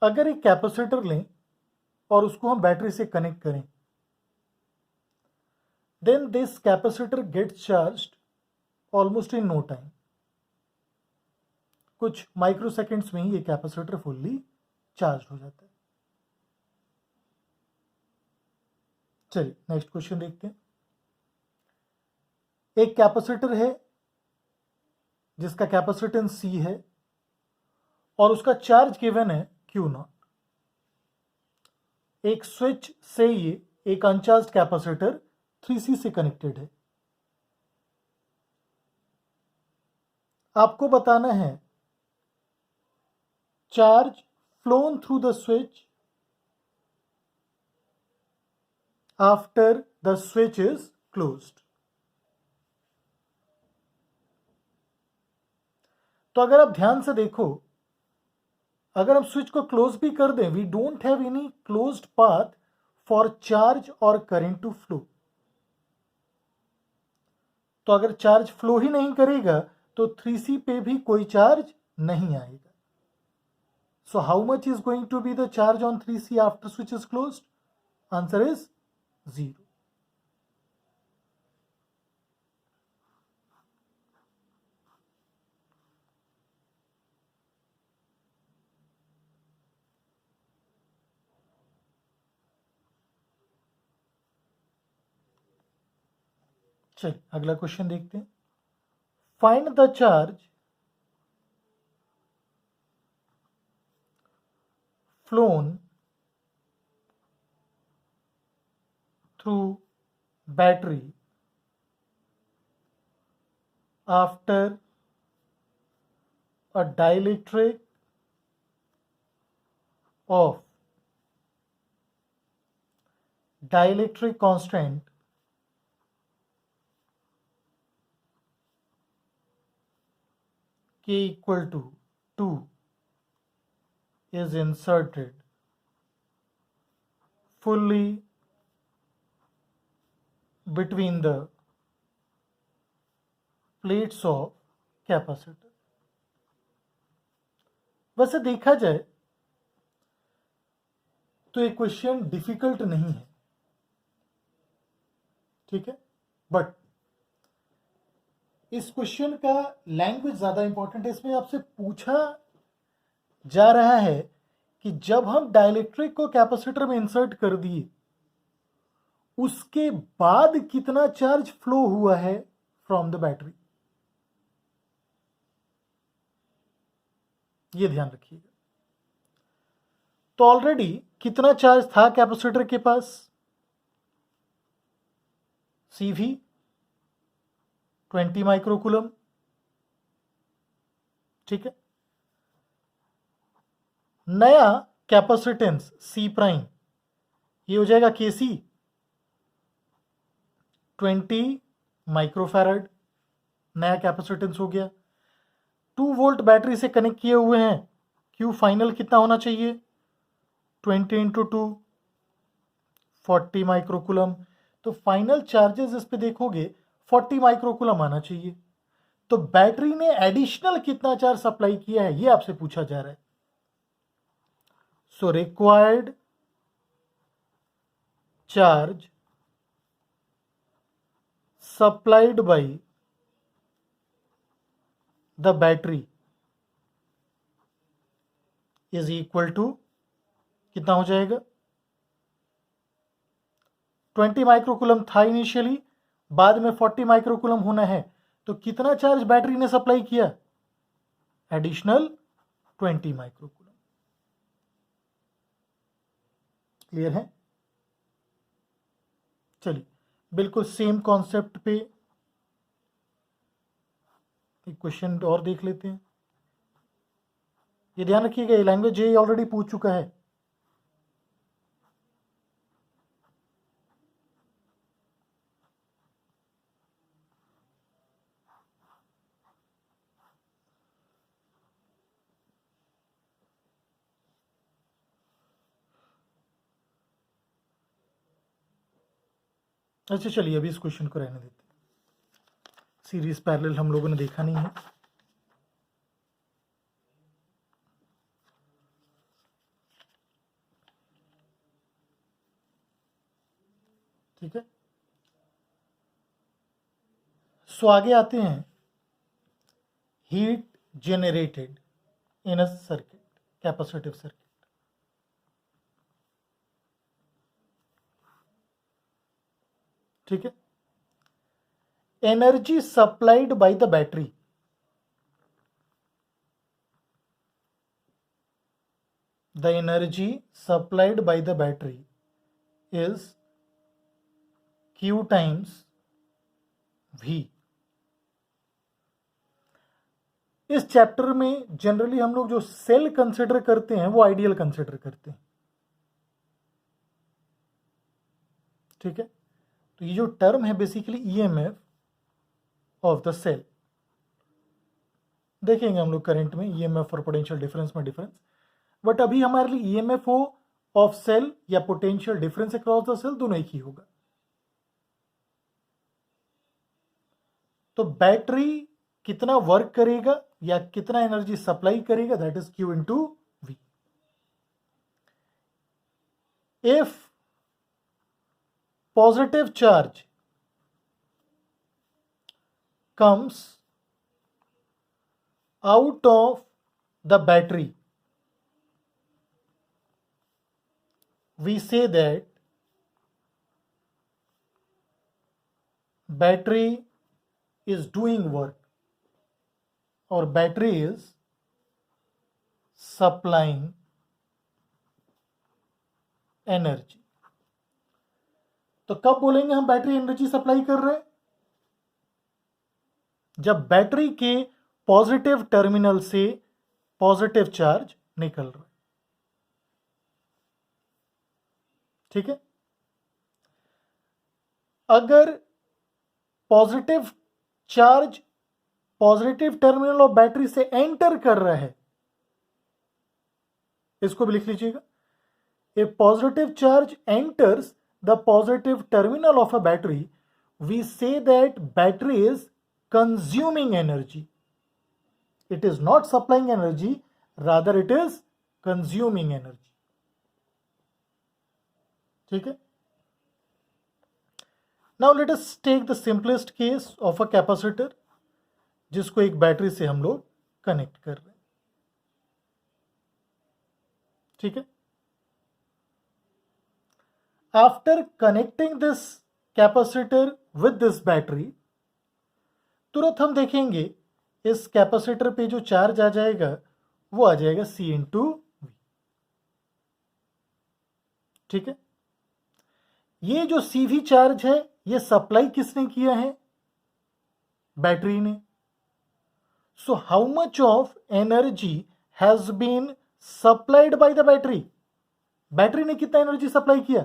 अगर एक कैपेसिटर लें और उसको हम बैटरी से कनेक्ट करें, then this capacitor gets charged almost in no time. कुछ माइक्रो सेकेंड्स में ही ये कैपेसिटर फुल्ली चार्ज हो जाता है। चलिए नेक्स्ट क्वेश्चन देखते हैं। एक कैपेसिटर है जिसका कैपेसिटेंस C है और उसका चार्ज गिवन है Q0। एक स्विच से ये एक अनचार्ज कैपेसिटर 3C से कनेक्टेड है। आपको बताना है charge phloem through the switch after the switch is closed. तो अगर आप ध्यान से देखो, अगर हम स्विच को क्लोज भी कर दें, we don't have any closed path for charge और करंट टू फ्लो। तो अगर चार्ज फ्लो ही नहीं करेगा तो 3C पे भी कोई चार्ज नहीं आएगा। So how much is going to be the charge on 3C after switch is closed? Answer is 0। चलिए अगला क्वेश्चन देखते हैं। Find the charge flown through battery after a dielectric of dielectric constant K equal to 2 is inserted fully between the plates of capacitor। वैसे देखा जाए तो ये question difficult नहीं है, ठीक है, बट इस क्वेश्चन का लैंग्वेज ज्यादा इंपॉर्टेंट है। इसमें आपसे पूछा जा रहा है कि जब हम डाइलेक्ट्रिक को कैपेसिटर में इंसर्ट कर दिए उसके बाद कितना चार्ज फ्लो हुआ है फ्रॉम द बैटरी, ये ध्यान रखिएगा। तो ऑलरेडी कितना चार्ज था कैपेसिटर के पास? CV 20 माइक्रोकूलम, ठीक है। नया कैपेसिटेंस C प्राइम, ये हो जाएगा KC 20 माइक्रोफैरड, नया कैपेसिटेंस हो गया। 2 वोल्ट बैटरी से कनेक्ट किए हुए हैं, Q फाइनल कितना होना चाहिए? 20 इंटू 2 40 माइक्रोकूलम। तो फाइनल चार्जेस इस पे देखोगे 40 माइक्रोकूलम आना चाहिए। तो बैटरी ने एडिशनल कितना चार्ज सप्लाई किया है ये आपसे पूछा जा रहा है। So required charge supplied by the battery is equal to कितना हो जाएगा? 20 माइक्रोकूलम था इनिशियली, बाद में 40 माइक्रोकूलम होना है, तो कितना चार्ज बैटरी ने सप्लाई किया? Additional 20 microcoulomb. क्लियर है? चलिए बिल्कुल सेम कॉन्सेप्ट पे एक क्वेश्चन और देख लेते हैं। ये ध्यान रखिएगा, ये लैंग्वेज ये ऑलरेडी पूछ चुका है। अच्छा चलिए अभी इस क्वेश्चन को रहने देते हैं, सीरीज पैरेलल हम लोगों ने देखा नहीं है। ठीक है, सो आगे आते हैं, heat generated in a circuit, capacitive circuit. ठीक है, energy supplied by the battery, the energy supplied by the battery is Q times V। इस चैप्टर में जनरली हम लोग जो सेल कंसिडर करते हैं वो आइडियल कंसिडर करते हैं। ठीक है, तो ये जो टर्म है basically EMF of the cell, देखेंगे हम लोग करंट में ईएमएफ और पोटेंशियल डिफरेंस में डिफरेंस, बट अभी हमारे लिए ईएमएफ ऑफ सेल या potential difference across the cell दोनों एक ही होगा। तो बैटरी कितना वर्क करेगा या कितना एनर्जी सप्लाई करेगा, that is Q into V। If positive charge comes out of the battery, we say that battery is doing work or battery is supplying energy। तो कब बोलेंगे हम बैटरी एनर्जी सप्लाई कर रहे हैं, जब बैटरी के पॉजिटिव टर्मिनल से पॉजिटिव चार्ज निकल रहा है। ठीक है, अगर positive charge positive terminal of battery से एंटर कर रहा है, इसको भी लिख लीजिएगा, a positive charge enters the positive terminal of a battery, we say that battery is consuming energy, it is not supplying energy, rather it is consuming energy। ठीक है, now let us take the simplest case of a capacitor, जिसको एक battery से हम लोग connect कर रहे हैं। ठीक है, after connecting this capacitor with this battery, तुरंत हम देखेंगे इस कैपेसिटर पे जो चार्ज आ जाएगा वो आ जाएगा C इंटू V। ठीक है, ये जो CV चार्ज है ये सप्लाई किसने किया है, बैटरी ने। So how much of energy has been supplied by the battery, battery ने कितना एनर्जी सप्लाई किया,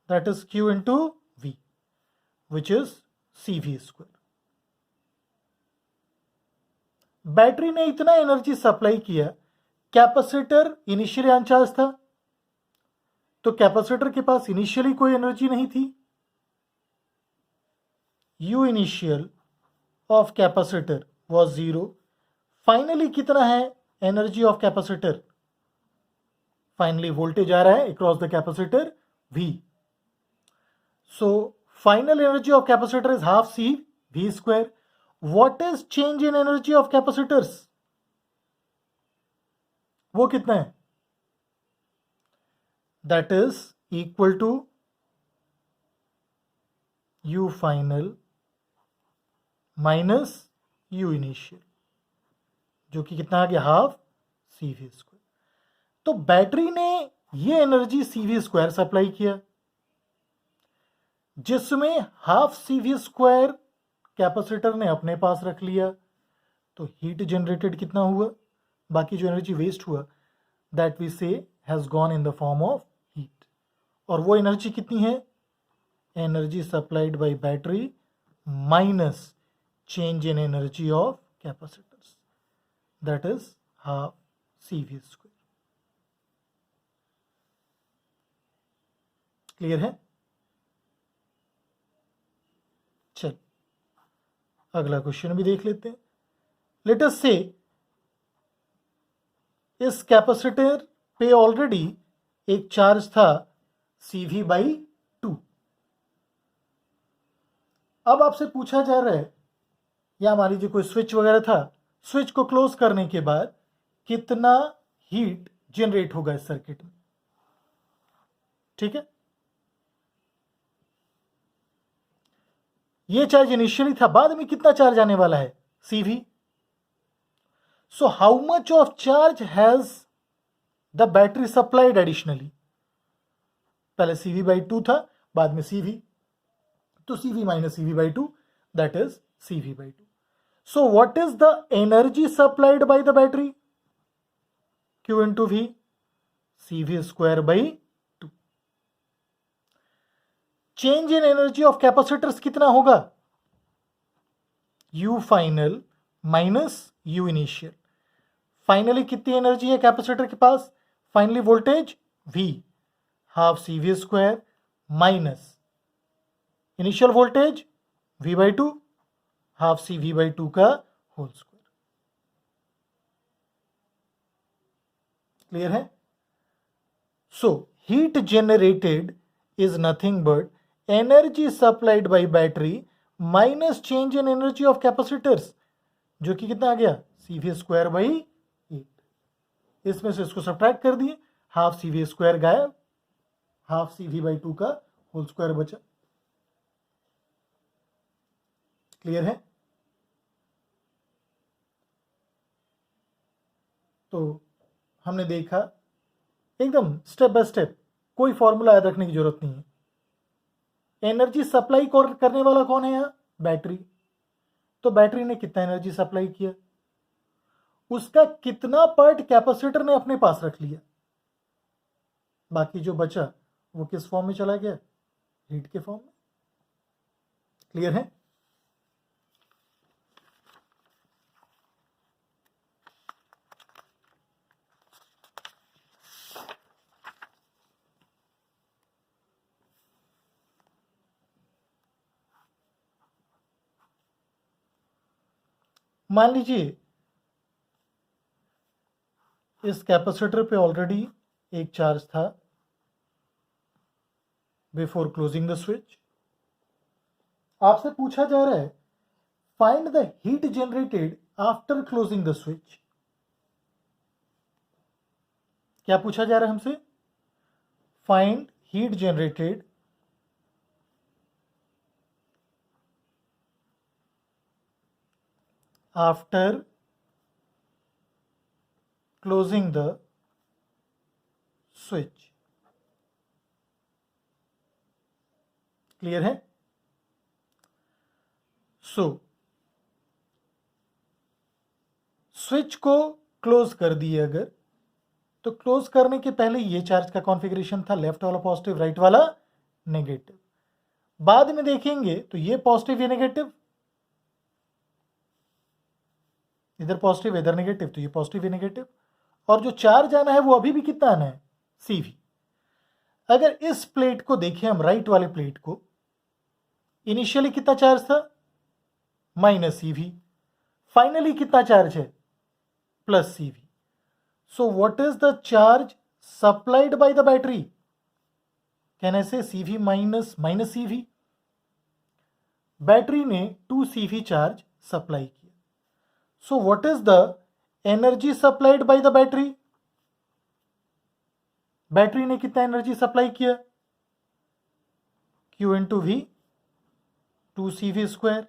that is Q into V which is CV square. Battery ने इतना एनर्जी सप्लाई किया, कैपेसिटर इनिशियली अनचार्ज था, तो कैपेसिटर के पास इनिशियली कोई एनर्जी नहीं थी। U initial of capacitor was 0। Finally कितना है energy of capacitor, finally voltage आ रहा है across the capacitor V। So final energy of capacitor is half C V square. What is change in energy of capacitors, वो कितना है, that is equal to U final minus U initial, जो कि कितना आ गया, हाफ CV स्क्वायर। तो battery ने ये एनर्जी CV स्क्वायर सप्लाई किया, जिसमें हाफ CV स्क्वायर कैपेसिटर ने अपने पास रख लिया, तो हीट जनरेटेड कितना हुआ, बाकी जो एनर्जी वेस्ट हुआ दैट वी से has gone in the form of heat. और वो एनर्जी कितनी है, energy supplied bye battery minus change in energy of capacitors, that is half CV square. Clear है, चल अगला क्वेश्चन भी देख लेते हैं। लेट अस से इस कैपेसिटर पे ऑलरेडी एक चार्ज था CV/2, अब आपसे पूछा जा रहा है, या मान लीजिए कोई स्विच वगैरह था, स्विच को क्लोज करने के बाद कितना हीट जनरेट होगा इस सर्किट में, ठीक है। ये चार्ज इनिशियली था, बाद में कितना चार्ज आने वाला है, CV। So how much of charge has the battery supplied additionally, पहले CV/2 था, बाद में CV, तो CV minus CV/2, that is CV/2। So what is the energy supplied by the battery, Q into V, CV²/2। Change in energy of capacitors कितना होगा, U final minus U initial. Finally कितनी energy है capacitor के पास, finally voltage V, half CV² minus initial voltage V/2, half CV/2 का whole square. Clear है। So heat generated is nothing but energy supplied bye battery minus change in energy of capacitors, जो कि कितना आ गया, CV²/8। इसमें से इसको subtract कर दिए, हाफ CV² गायब, हाफ CV/2 का होल स्क्वायर बचा। क्लियर है। तो हमने देखा एकदम स्टेप बाय स्टेप, कोई फॉर्मूला याद रखने की जरूरत नहीं है। एनर्जी सप्लाई करने वाला कौन है यहां, बैटरी। तो बैटरी ने कितना एनर्जी सप्लाई किया, उसका कितना पार्ट कैपेसिटर ने अपने पास रख लिया, बाकी जो बचा वो किस फॉर्म में चला गया, हीट के फॉर्म में। क्लियर है। मान लीजिए इस कैपेसिटर पे ऑलरेडी एक चार्ज था बिफोर क्लोजिंग द स्विच। आपसे पूछा जा रहा है find the heat generated after closing the switch. क्या पूछा जा रहा है हमसे, find heat generated after closing the switch. Clear है। सो स्विच को क्लोज कर दिए अगर, तो क्लोज करने के पहले ये चार्ज का कॉन्फ़िगरेशन था, लेफ्ट वाला पॉजिटिव, राइट वाला नेगेटिव। बाद में देखेंगे तो ये पॉजिटिव ये नेगेटिव, इधर पॉजिटिव इधर नेगेटिव, तो ये पॉजिटिव ये नेगेटिव, और जो चार्ज आना है वो अभी भी कितना आना है, CV। अगर इस प्लेट को देखें हम, राइट वाले प्लेट को, इनिशियली कितना चार्ज था, -CV, फाइनली कितना चार्ज है, +CV। So what is the charge supplied by the battery, can ऐसे CV माइनस CV। बैटरी ने 2CV चार्ज सप्लाई किया। सो what is the energy supplied by the battery, battery ने कितना energy supply किया, Q into V, 2CV²।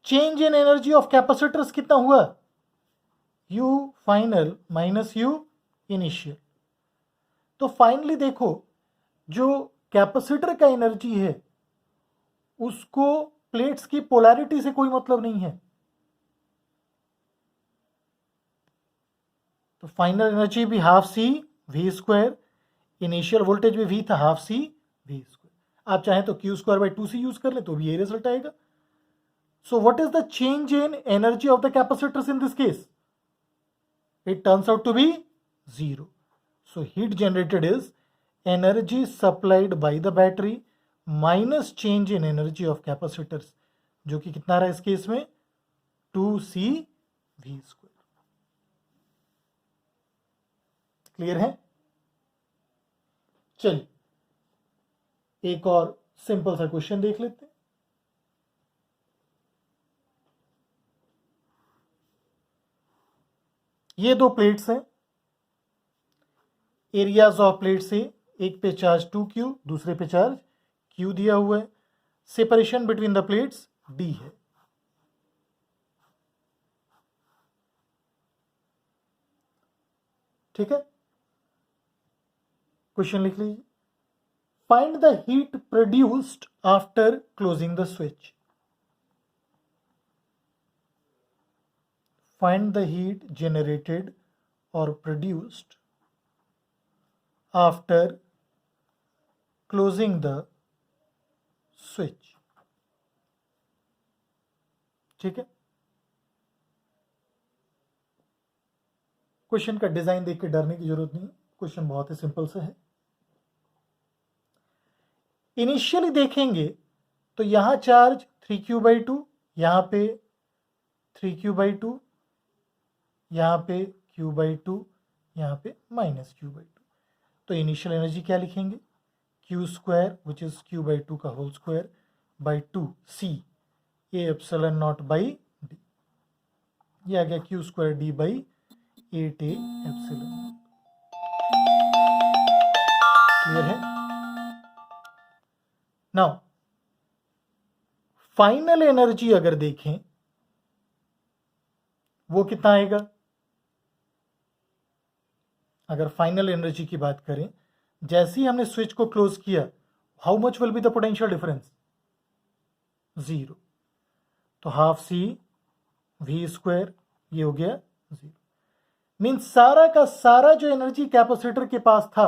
Change in energy of capacitors कितना हुआ, U final minus U initial. तो finally देखो, जो कैपेसिटर का एनर्जी है उसको प्लेट्स की पोलैरिटी से कोई मतलब नहीं है, तो फाइनल एनर्जी भी ½ CV², इनिशियल वोल्टेज भी V था ½ CV²। आप चाहें तो Q²/2C यूज कर ले तो भी ये रिजल्ट आएगा। सो what is the change in energy of the capacitors in this case, it turns out to be 0. So heat generated is energy supplied by the battery minus change in energy of capacitors, जो कि कितना रहा इस case में, 2CV²। Clear है। चलिए एक और सिंपल सा क्वेश्चन देख लेते हैं। ये दो प्लेट्स हैं, एरियाज ऑफ प्लेट से एक पे चार्ज 2q, दूसरे पे चार्ज q दिया हुआ है। Separation between the plates d है। ठीक है, क्वेश्चन लिख लीजिए। Find the heat produced after closing the switch. Find the heat generated और produced after closing the switch. ठीक है, क्वेश्चन का डिजाइन देख के डरने की जरूरत नहीं, क्वेश्चन बहुत ही सिंपल सा है। इनिशियली देखेंगे तो यहां चार्ज 3q/2, यहां पे 3q/2, यहां पे q/2, यहां पे -q/2। तो इनिशियल एनर्जी क्या लिखेंगे, q² विच इज q/2 का whole square by 2c A ε0/d। ये आ गया q² d/8A ε0। क्लियर है। नाउ फाइनल एनर्जी अगर देखें वो कितना आएगा, अगर फाइनल एनर्जी की बात करें, जैसे ही हमने स्विच को क्लोज किया, how much will be the potential difference, 0। तो ½ c v², ये हो गया 0। मीन्स सारा का सारा जो एनर्जी कैपेसिटर के पास था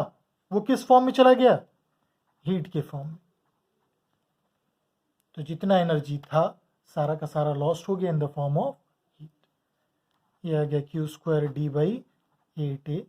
वो किस फॉर्म में चला गया, हीट के फॉर्म में। तो जितना एनर्जी था सारा का सारा लॉस्ट हो गया in the form of heat. ये आ गया q² d/8A ε।